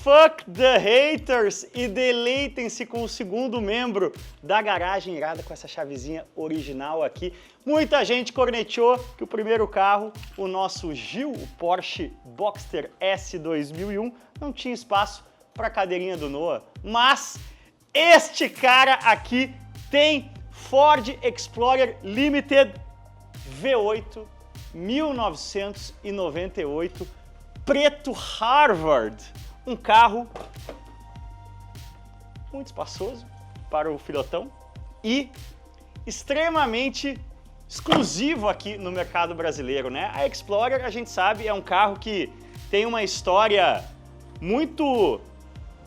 Fuck the haters e deleitem-se com o segundo membro da Garagem Irada com essa chavezinha original aqui. Muita gente corneteou que o primeiro carro, o nosso Gil, o Porsche Boxster S 2001, não tinha espaço para a cadeirinha do Noah, mas este cara aqui tem Ford Explorer Limited V8 1998 preto Harvard. Um carro muito espaçoso para o filhotão e extremamente exclusivo aqui no mercado brasileiro, né? A Explorer, a gente sabe, é um carro que tem uma história muito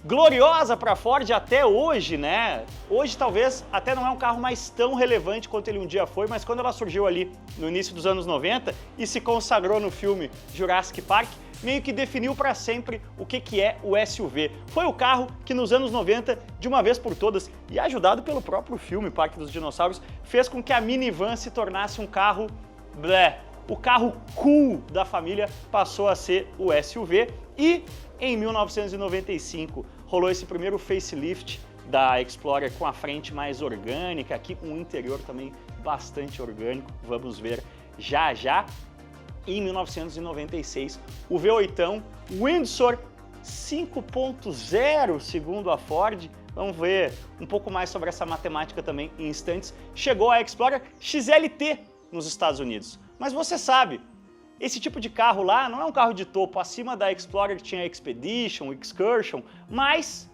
gloriosa para a Ford até hoje, né? Hoje talvez até não é um carro mais tão relevante quanto ele um dia foi, mas quando ela surgiu ali no início dos anos 90 e se consagrou no filme Jurassic Park, meio que definiu para sempre o que é o SUV. Foi o carro que nos anos 90, de uma vez por todas, e ajudado pelo próprio filme Parque dos Dinossauros, fez com que a minivan se tornasse um carro blé. O carro cool da família passou a ser o SUV e em 1995 rolou esse primeiro facelift da Explorer com a frente mais orgânica, aqui com um interior também bastante orgânico, vamos ver já já. Em 1996, o V8 Windsor 5.0, segundo a Ford, vamos ver um pouco mais sobre essa matemática também em instantes, chegou a Explorer XLT nos Estados Unidos. Mas você sabe, esse tipo de carro lá não é um carro de topo, acima da Explorer tinha a Expedition, Excursion, mas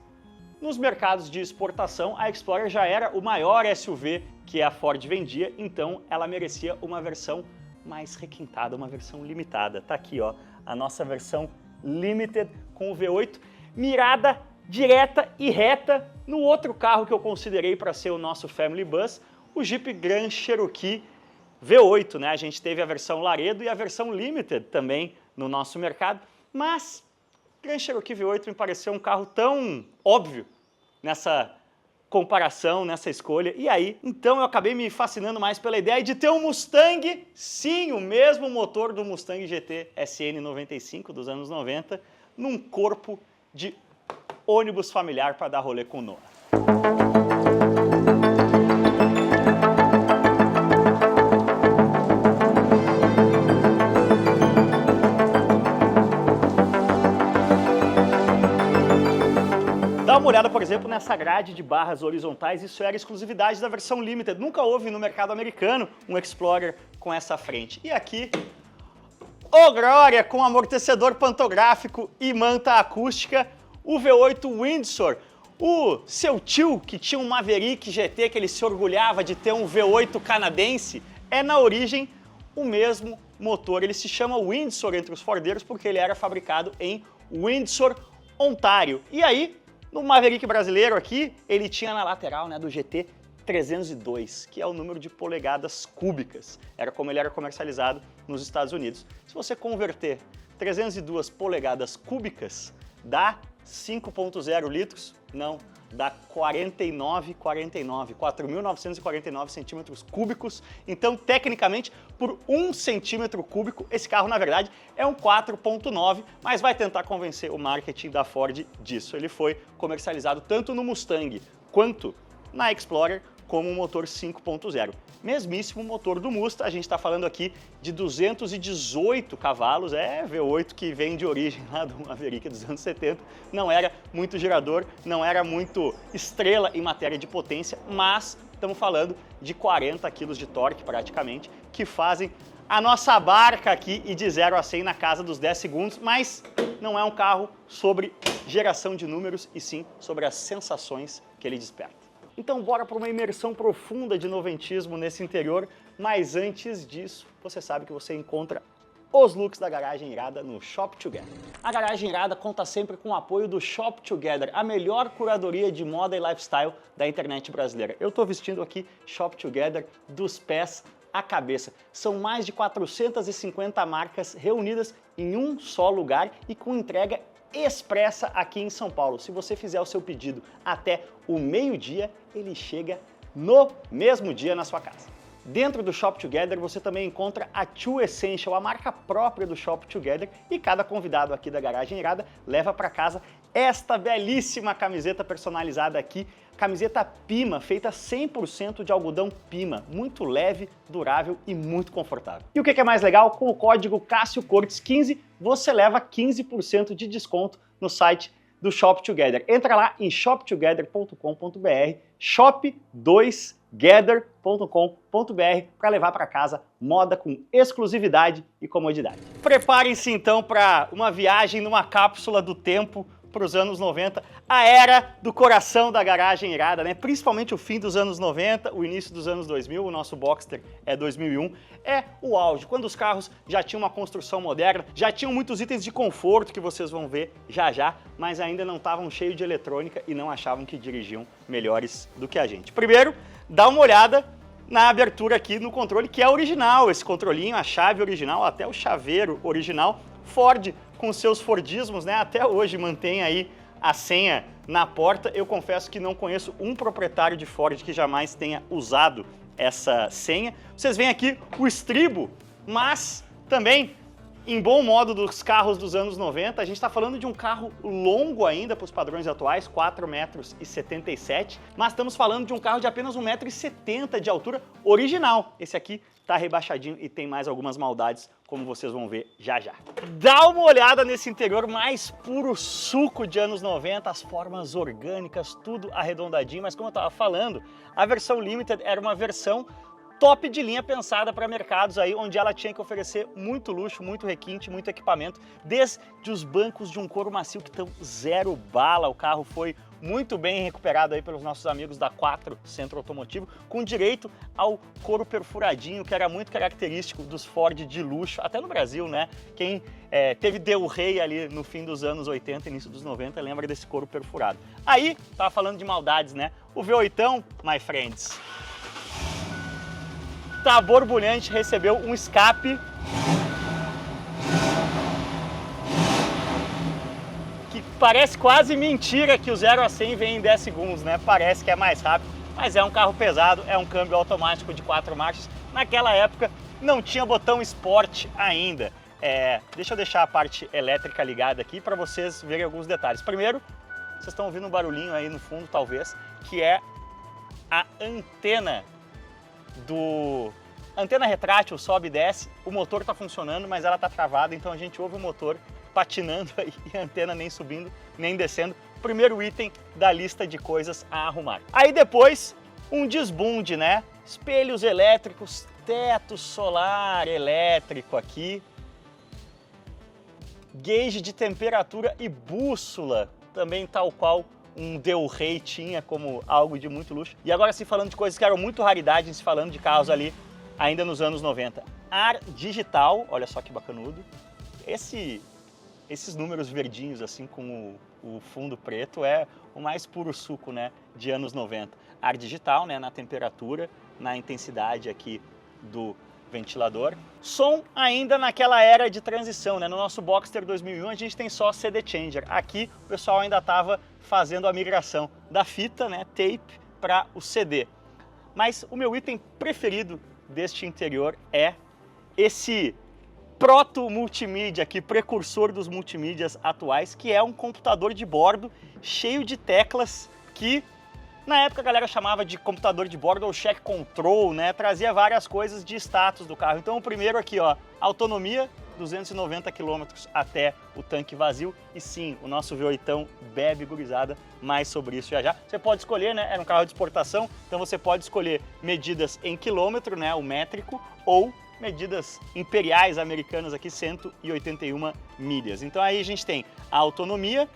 nos mercados de exportação a Explorer já era o maior SUV que a Ford vendia, então ela merecia uma versão mais requintada, uma versão limitada. Tá aqui, ó, a nossa versão Limited com o V8, mirada direta e reta no outro carro que eu considerei para ser o nosso Family Bus, o Jeep Grand Cherokee V8, né? A gente teve a versão Laredo e a versão Limited também no nosso mercado, mas Grand Cherokee V8 me pareceu um carro tão óbvio nessa comparação, nessa escolha, e aí, então eu acabei me fascinando mais pela ideia de ter um Mustang, sim, o mesmo motor do Mustang GT SN 95 dos anos 90, num corpo de ônibus familiar para dar rolê com o Noah. Dá uma olhada, por exemplo, nessa grade de barras horizontais, isso era exclusividade da versão Limited. Nunca houve no mercado americano um Explorer com essa frente. E aqui, ô glória, com amortecedor pantográfico e manta acústica, o V8 Windsor. O seu tio, que tinha um Maverick GT, que ele se orgulhava de ter um V8 canadense, é na origem o mesmo motor. Ele se chama Windsor entre os fordeiros porque ele era fabricado em Windsor, Ontário. E aí, no Maverick brasileiro aqui, ele tinha na lateral, né, do GT 302, que é o número de polegadas cúbicas. Era como ele era comercializado nos Estados Unidos. Se você converter 302 polegadas cúbicas, dá 5.0 litros? Não, dá 4.949 centímetros cúbicos. Então, tecnicamente, por 1 centímetro cúbico, esse carro, na verdade, é um 4.9, mas vai tentar convencer o marketing da Ford disso. Ele foi comercializado tanto no Mustang quanto na Explorer como um motor 5.0. Mesmíssimo motor do Mustang, a gente está falando aqui de 218 cavalos, é V8 que vem de origem lá do Maverick dos anos 70, não era muito girador, não era muito estrela em matéria de potência, mas estamos falando de 40 kg de torque praticamente, que fazem a nossa barca aqui e de 0 a 100 na casa dos 10 segundos, mas não é um carro sobre geração de números e sim sobre as sensações que ele desperta. Então bora para uma imersão profunda de noventismo nesse interior, mas antes disso, você sabe que você encontra os looks da Garagem Irada no Shop Together. A Garagem Irada conta sempre com o apoio do Shop Together, a melhor curadoria de moda e lifestyle da internet brasileira. Eu estou vestindo aqui Shop Together dos pés à cabeça. São mais de 450 marcas reunidas em um só lugar e com entrega expressa aqui em São Paulo. Se você fizer o seu pedido até o meio-dia, ele chega no mesmo dia na sua casa. Dentro do Shop Together você também encontra a Two Essential, a marca própria do Shop Together, e cada convidado aqui da Garagem Irada leva para casa esta belíssima camiseta personalizada aqui, camiseta Pima, feita 100% de algodão Pima, muito leve, durável e muito confortável. E o que é mais legal? Com o código CassioCortes15 você leva 15% de desconto no site do Shop Together. Entra lá em shoptogether.com.br, shop2gather.com.br para levar para casa moda com exclusividade e comodidade. Preparem-se então para uma viagem numa cápsula do tempo para os anos 90, a era do coração da Garagem Irada, né? Principalmente o fim dos anos 90, o início dos anos 2000, o nosso Boxster é 2001, é o auge, quando os carros já tinham uma construção moderna, já tinham muitos itens de conforto que vocês vão ver já já, mas ainda não estavam cheios de eletrônica e não achavam que dirigiam melhores do que a gente. Primeiro, dá uma olhada na abertura aqui no controle, que é original, esse controlinho, a chave original, até o chaveiro original, Ford com seus Fordismos, né? Até hoje mantém aí a senha na porta. Eu confesso que não conheço um proprietário de Ford que jamais tenha usado essa senha. Vocês veem aqui o estribo, mas também em bom modo dos carros dos anos 90, a gente está falando de um carro longo ainda para os padrões atuais, 4,77 m, mas estamos falando de um carro de apenas 1,70 m de altura original. Esse aqui está rebaixadinho e tem mais algumas maldades, como vocês vão ver já já. Dá uma olhada nesse interior mais puro suco de anos 90, as formas orgânicas, tudo arredondadinho, mas como eu estava falando, a versão Limited era uma versão top de linha pensada para mercados aí onde ela tinha que oferecer muito luxo, muito requinte, muito equipamento, desde os bancos de um couro macio que estão zero bala. O carro foi muito bem recuperado aí pelos nossos amigos da 4 Centro Automotivo, com direito ao couro perfuradinho, que era muito característico dos Ford de luxo, até no Brasil, né? Quem teve Del Rey ali no fim dos anos 80, início dos 90, lembra desse couro perfurado. Aí, tava falando de maldades, né? O V8, my friends, tá borbulhante, recebeu um escape que parece quase mentira que o 0 a 100 vem em 10 segundos, né? Parece que é mais rápido, mas é um carro pesado, é um câmbio automático de 4 marchas. Naquela época não tinha botão Sport ainda. Deixa eu deixar a parte elétrica ligada aqui para vocês verem alguns detalhes. Primeiro, vocês estão ouvindo um barulhinho aí no fundo, talvez, que é a antena antena retrátil, sobe e desce, o motor está funcionando, mas ela está travada, então a gente ouve o motor patinando aí, e a antena nem subindo, nem descendo. Primeiro item da lista de coisas a arrumar. Aí depois, um desbunde, né? Espelhos elétricos, teto solar elétrico aqui, gauge de temperatura e bússola, também tal qual um Del Rey tinha como algo de muito luxo. E agora se falando de coisas que eram muito raridade, se falando de carros ali ainda nos anos 90. Ar digital, olha só que bacanudo. Esses números verdinhos assim com o fundo preto é o mais puro suco, né, de anos 90. Ar digital, né, na temperatura, na intensidade aqui do ventilador. Som ainda naquela era de transição, né? No nosso Boxster 2001 a gente tem só CD changer. Aqui o pessoal ainda estava fazendo a migração da fita, né, tape, para o CD. Mas o meu item preferido deste interior é esse proto multimídia aqui, precursor dos multimídias atuais, que é um computador de bordo cheio de teclas que na época a galera chamava de computador de bordo ou check control, né? Trazia várias coisas de status do carro. Então o primeiro aqui, ó, autonomia, 290 km até o tanque vazio. E sim, o nosso V8 bebe, gurizada, mais sobre isso já já. Você pode escolher, né? Era um carro de exportação, então você pode escolher medidas em quilômetro, né? O métrico, ou medidas imperiais americanas aqui, 181 milhas. Então aí a gente tem a autonomia,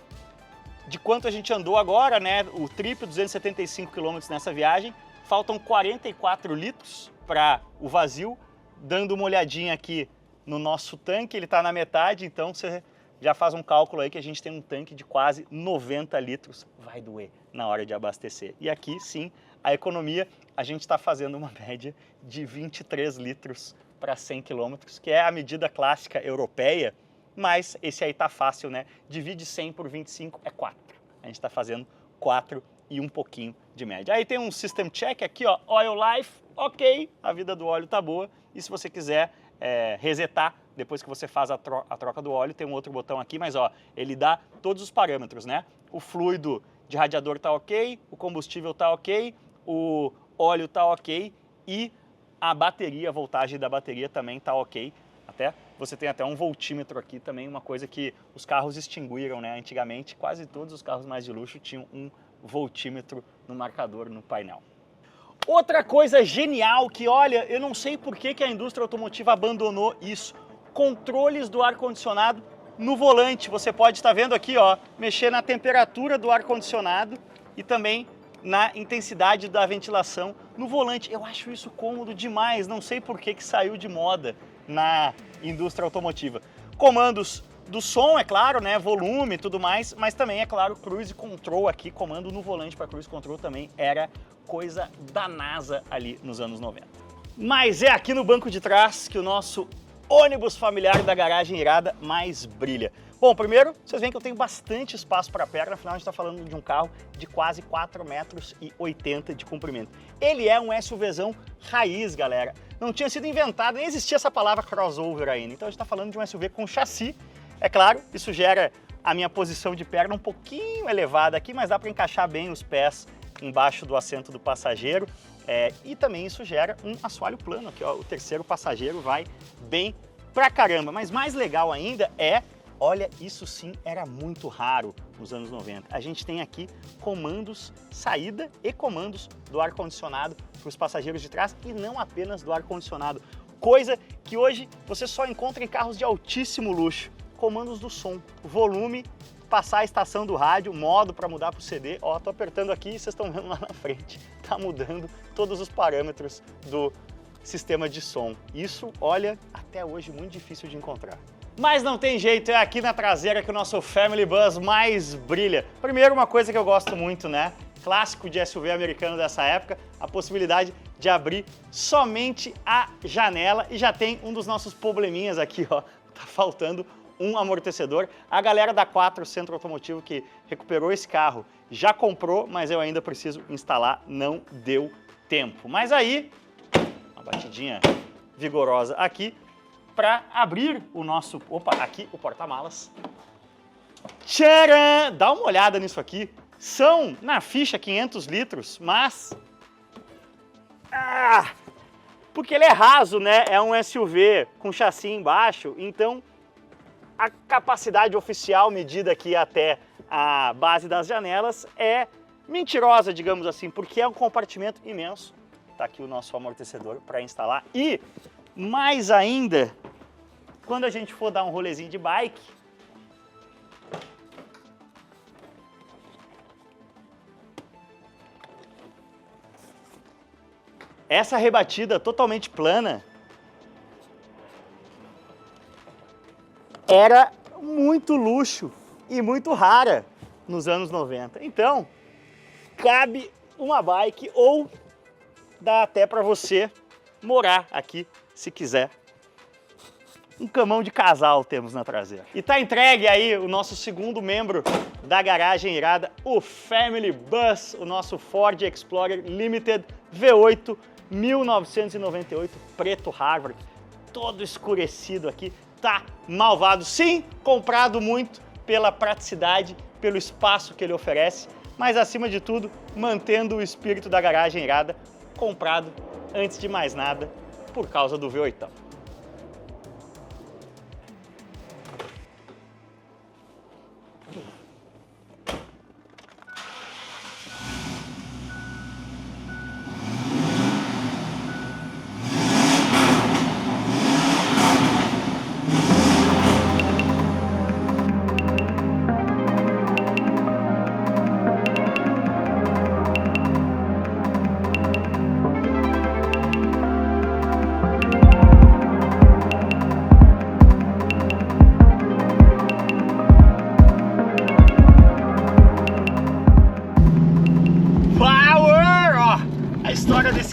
de quanto a gente andou agora, né? O triplo, 275 km nessa viagem. Faltam 44 litros para o vazio. Dando uma olhadinha aqui no nosso tanque, ele está na metade, então você já faz um cálculo aí que a gente tem um tanque de quase 90 litros. Vai doer na hora de abastecer. E aqui, sim, a economia, a gente está fazendo uma média de 23 litros para 100 km, que é a medida clássica europeia. Mas esse aí tá fácil, né? Divide 100 por 25 é 4. A gente está fazendo 4 e um pouquinho de média. Aí tem um System Check aqui, ó, Oil Life, ok, a vida do óleo tá boa. E se você quiser resetar, depois que você faz a troca do óleo, tem um outro botão aqui, mas ó, ele dá todos os parâmetros, né? O fluido de radiador tá ok, o combustível tá ok, o óleo tá ok e a bateria, a voltagem da bateria também tá ok. Você tem até um voltímetro aqui também, uma coisa que os carros extinguiram, né? Antigamente, quase todos os carros mais de luxo tinham um voltímetro no marcador, no painel. Outra coisa genial que, olha, eu não sei por que a indústria automotiva abandonou isso. Controles do ar-condicionado no volante. Você pode estar vendo aqui, ó, mexer na temperatura do ar-condicionado e também na intensidade da ventilação no volante. Eu acho isso cômodo demais, não sei por que saiu de moda na indústria automotiva. Comandos do som, é claro, né, volume e tudo mais, mas também, é claro, Cruise Control aqui, comando no volante para Cruise Control também era coisa da NASA ali nos anos 90. Mas é aqui no banco de trás que o nosso ônibus familiar da garagem irada mais brilha. Bom, primeiro, vocês veem que eu tenho bastante espaço para perna, afinal a gente está falando de um carro de quase 4,80 metros de comprimento. Ele é um SUVzão raiz, galera. Não tinha sido inventado, nem existia essa palavra crossover ainda. Então a gente está falando de um SUV com chassi. É claro, isso gera a minha posição de perna um pouquinho elevada aqui, mas dá para encaixar bem os pés embaixo do assento do passageiro. E também isso gera um assoalho plano aqui, ó. O terceiro passageiro vai bem pra caramba. Mas mais legal ainda é, olha, isso sim era muito raro nos anos 90. A gente tem aqui comandos saída e comandos do ar-condicionado para os passageiros de trás e não apenas do ar-condicionado. Coisa que hoje você só encontra em carros de altíssimo luxo. Comandos do som, volume, passar a estação do rádio, modo para mudar para o CD. Ó, tô apertando aqui e vocês estão vendo lá na frente. Tá mudando todos os parâmetros do sistema de som. Isso, olha, até hoje muito difícil de encontrar. Mas não tem jeito, é aqui na traseira que o nosso Family Bus mais brilha. Primeiro, uma coisa que eu gosto muito, né? Clássico de SUV americano dessa época, a possibilidade de abrir somente a janela. E já tem um dos nossos probleminhas aqui, ó. Tá faltando um amortecedor. A galera da 4 Centro Automotivo que recuperou esse carro já comprou, mas eu ainda preciso instalar, não deu tempo. Mas aí, uma batidinha vigorosa aqui para abrir o nosso... Opa, aqui o porta-malas. Tcharam! Dá uma olhada nisso aqui. São, na ficha, 500 litros, mas... porque ele é raso, né? É um SUV com chassi embaixo, então a capacidade oficial medida aqui até a base das janelas é mentirosa, digamos assim, porque é um compartimento imenso. Tá aqui o nosso amortecedor para instalar. E, mais ainda, quando a gente for dar um rolezinho de bike, essa rebatida totalmente plana era muito luxo e muito rara nos anos 90. Então, cabe uma bike ou dá até para você morar aqui se quiser. Um camão de casal temos na traseira. E tá entregue aí o nosso segundo membro da garagem irada, o Family Bus, o nosso Ford Explorer Limited V8 1998 preto Harvard, todo escurecido aqui. Tá malvado, sim, comprado muito pela praticidade, pelo espaço que ele oferece, mas acima de tudo, mantendo o espírito da garagem irada, comprado, antes de mais nada, por causa do V8.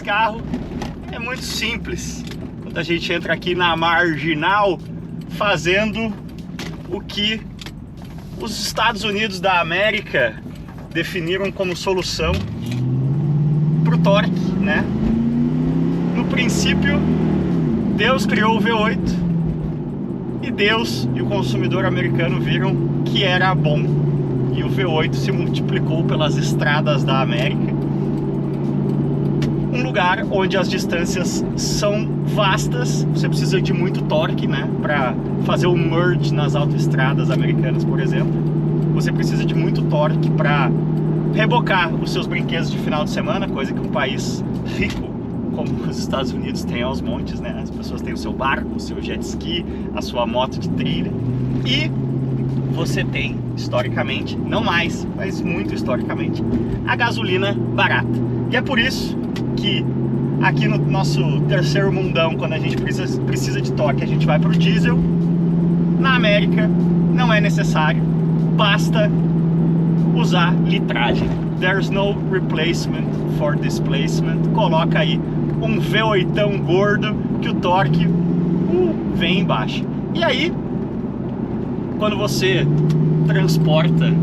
Carro é muito simples. Quando a gente entra aqui na marginal, fazendo o que os Estados Unidos da América definiram como solução para o torque, né? No princípio, Deus criou o V8 e Deus e o consumidor americano viram que era bom, e o V8 se multiplicou pelas estradas da América, um lugar onde as distâncias são vastas, você precisa de muito torque, né, para fazer o merge nas autoestradas americanas, por exemplo. Você precisa de muito torque para rebocar os seus brinquedos de final de semana, coisa que um país rico como os Estados Unidos tem aos montes, né? As pessoas têm o seu barco, o seu jet ski, a sua moto de trilha, e você tem, historicamente, não mais, mas muito historicamente, a gasolina barata. E é por isso que aqui no nosso terceiro mundão, quando a gente precisa de torque, a gente vai para o diesel. Na América não é necessário, basta usar litragem. There's no replacement for displacement. Coloca aí um V8 gordo que o torque vem embaixo. E aí, quando você transporta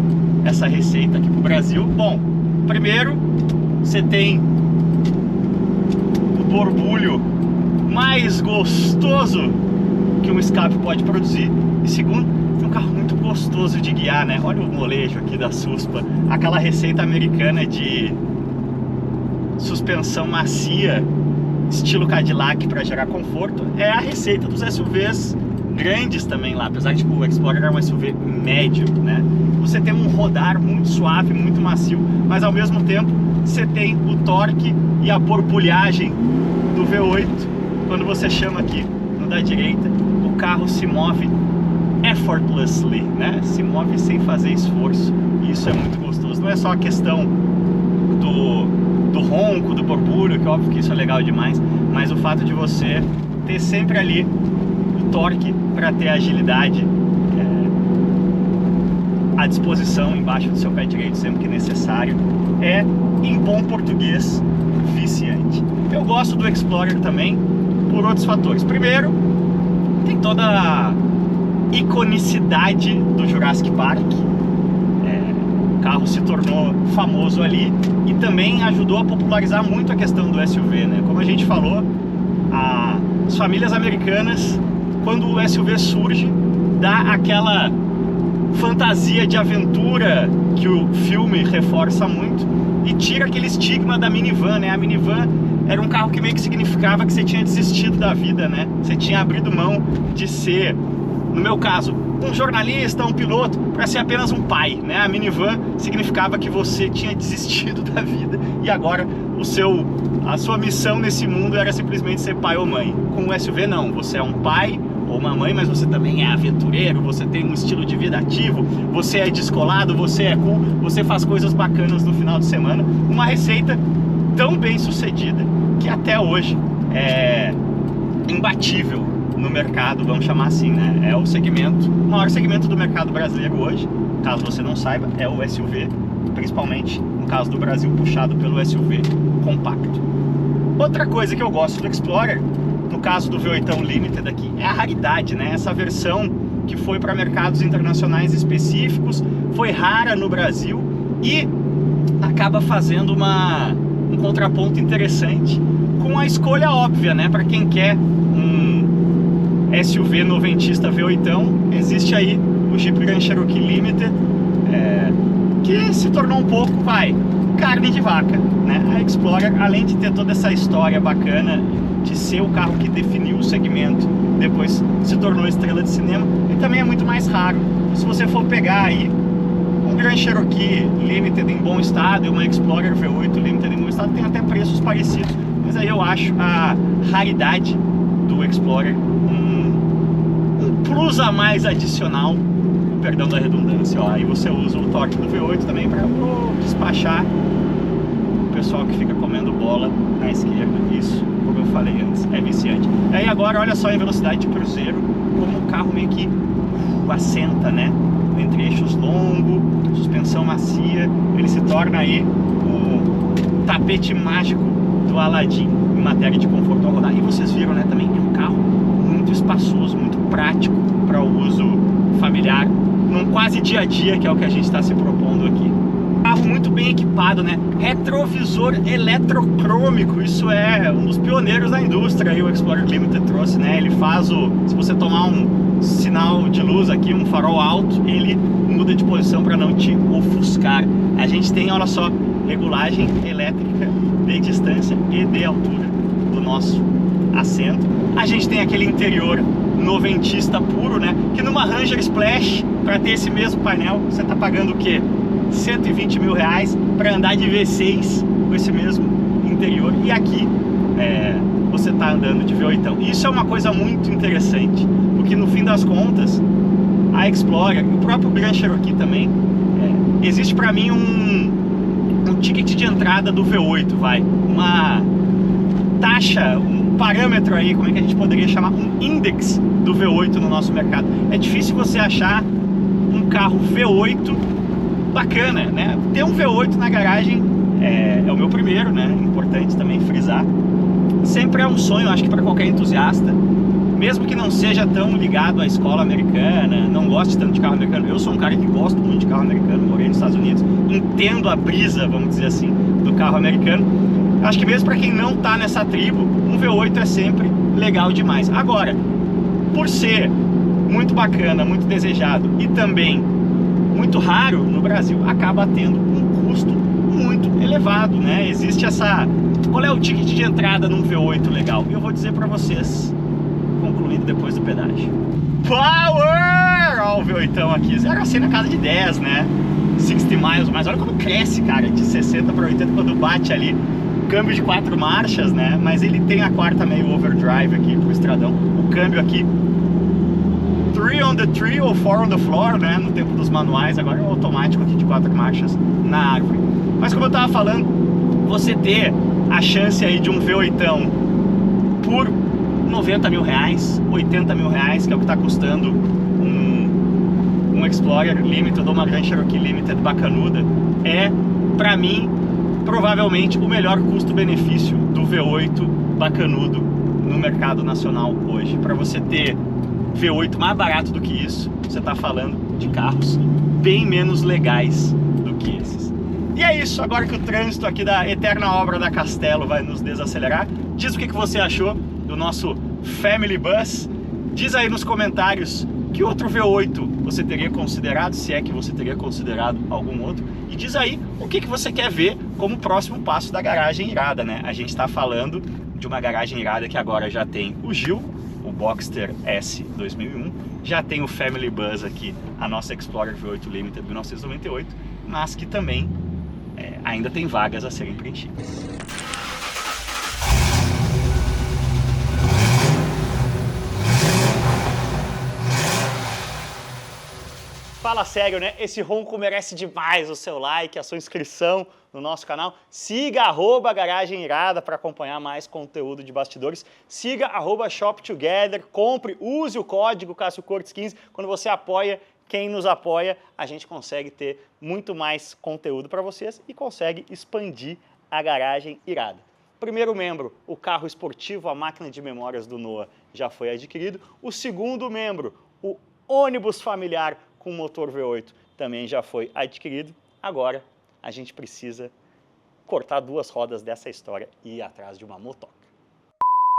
essa receita aqui para o Brasil, bom, primeiro você tem o borbulho mais gostoso que um escape pode produzir, e segundo, tem um carro muito gostoso de guiar, né? Olha o molejo aqui da Suspa, aquela receita americana de suspensão macia, estilo Cadillac, para gerar conforto, é a receita dos SUVs grandes também lá, apesar de que o Explorer é um SUV médio, né? Você tem um rodar muito suave, muito macio, mas ao mesmo tempo você tem o torque e a borbulhagem do V8. Quando você chama aqui no da direita, o carro se move effortlessly, né? Se move sem fazer esforço, e isso é muito gostoso. Não é só a questão do ronco, do borbulho, que óbvio que isso é legal demais, mas o fato de você ter sempre ali o torque para ter agilidade à disposição embaixo do seu pé direito sempre que necessário, é, em bom português, viciante. Eu gosto do Explorer também por outros fatores. Primeiro, tem toda a iconicidade do Jurassic Park. O carro se tornou famoso ali e também ajudou a popularizar muito a questão do SUV, né? Como a gente falou, as famílias americanas, quando o SUV surge, dá aquela fantasia de aventura que o filme reforça muito e tira aquele estigma da minivan, né? A minivan era um carro que meio que significava que você tinha desistido da vida, né? Você tinha abrido mão de ser, no meu caso, um jornalista, um piloto, para ser apenas um pai, né? A minivan significava que você tinha desistido da vida e agora a sua missão nesse mundo era simplesmente ser pai ou mãe. Com o SUV não, você é um pai ou uma mãe, mas você também é aventureiro, você tem um estilo de vida ativo, você é descolado, você é cool, você faz coisas bacanas no final de semana. Uma receita tão bem sucedida que até hoje é imbatível no mercado, vamos chamar assim, né? É o maior segmento do mercado brasileiro hoje, caso você não saiba, é o SUV, principalmente no caso do Brasil, puxado pelo SUV compacto. Outra coisa que eu gosto do Explorer, no caso do V8 Limited aqui, é a raridade, né? Essa versão que foi para mercados internacionais específicos, foi rara no Brasil e acaba fazendo um contraponto interessante com a escolha óbvia, né? Para quem quer um SUV noventista V8, existe aí o Jeep Grand Cherokee Limited, que se tornou um pouco, carne de vaca, né? A Explorer, além de ter toda essa história bacana de ser o carro que definiu o segmento, depois se tornou estrela de cinema, e também é muito mais raro. Se você for pegar aí um Grand Cherokee Limited em bom estado e uma Explorer V8 Limited em bom estado, tem até preços parecidos, mas aí eu acho a raridade do Explorer um plus a mais adicional, perdão da redundância, ó. Aí você usa o torque do V8 também para despachar o pessoal que fica comendo bola na esquerda. Isso, como eu falei antes, é viciante. Aí agora olha só em velocidade de cruzeiro, como o carro meio que assenta, né? Entre eixos longo, suspensão macia, ele se torna aí o tapete mágico do Aladdin em matéria de conforto ao rodar. E vocês viram, né, também é um carro muito espaçoso, muito prático para o uso familiar, num quase dia a dia, que é o que a gente está se propondo aqui. Carro muito bem equipado, né? Retrovisor eletrocrômico, isso é um dos pioneiros da indústria aí, o Explorer Limited trouxe, né? Ele faz se você tomar um sinal de luz aqui, um farol alto, ele muda de posição para não te ofuscar. A gente tem, olha só, regulagem elétrica de distância e de altura do nosso assento. A gente tem aquele interior noventista puro, né? Que numa Ranger Splash, para ter esse mesmo painel, você tá pagando o quê? 120 mil reais para andar de V6 com esse mesmo interior. E aqui você tá andando de V8. Isso é uma coisa muito interessante, porque no fim das contas, a Explorer, o próprio Grand Cherokee também, existe para mim um ticket de entrada do V8, uma taxa, um parâmetro aí, como é que a gente poderia chamar, um index do V8 no nosso mercado. É difícil você achar um carro V8 bacana, né? Ter um V8 na garagem é o meu primeiro, né? Importante também frisar. Sempre é um sonho, acho que para qualquer entusiasta, mesmo que não seja tão ligado à escola americana, não goste tanto de carro americano. Eu sou um cara que gosto muito de carro americano, morei nos Estados Unidos, entendo a brisa, vamos dizer assim, do carro americano. Acho que mesmo para quem não tá nessa tribo, um V8 é sempre legal demais. Agora, por ser muito bacana, muito desejado e também muito raro no Brasil, acaba tendo um custo muito elevado, né? Existe essa... Qual é o ticket de entrada num V8 legal? Eu vou dizer para vocês, concluindo depois do pedágio. Power! Olha o V8 aqui, 0 a 100 na casa de 10, né? 60 miles, mas olha como cresce, cara, de 60 para 80 quando bate ali. Câmbio de 4 marchas, né? Mas ele tem a quarta meio overdrive aqui pro estradão. O câmbio aqui 3 on the tree ou 4 on the floor, né? No tempo dos manuais, agora é o automático aqui de 4 marchas na árvore. Mas como eu tava falando, você ter a chance aí de um V8 por 90 mil reais, 80 mil reais, que é o que tá custando um Explorer Limited ou uma Grand Cherokee Limited bacanuda, é, pra mim, provavelmente o melhor custo-benefício do V8 bacanudo no mercado nacional hoje. Para você ter V8 mais barato do que isso, você está falando de carros bem menos legais do que esses. E é isso, agora que o trânsito aqui da eterna obra da Castello vai nos desacelerar, diz o que você achou do nosso Family Bus, diz aí nos comentários que outro V8 você teria considerado, se é que você teria considerado algum outro, e diz aí o que você quer ver como próximo passo da garagem irada, né? A gente está falando de uma garagem irada que agora já tem o Gil, o Boxster S 2001, já tem o Family Bus aqui, a nossa Explorer V8 Limited 1998, mas que também ainda tem vagas a serem preenchidas. Fala sério, né? Esse ronco merece demais o seu like, a sua inscrição no nosso canal. Siga @Garagem Irada para acompanhar mais conteúdo de bastidores. Siga @ShopTogether, compre, use o código Cássio Cortes 15. Quando você apoia quem nos apoia, a gente consegue ter muito mais conteúdo para vocês e consegue expandir a Garagem Irada. Primeiro membro, o carro esportivo, a máquina de memórias do Noah, já foi adquirido. O segundo membro, o ônibus familiar com motor V8, também já foi adquirido. Agora a gente precisa cortar 2 rodas dessa história e ir atrás de uma motoca.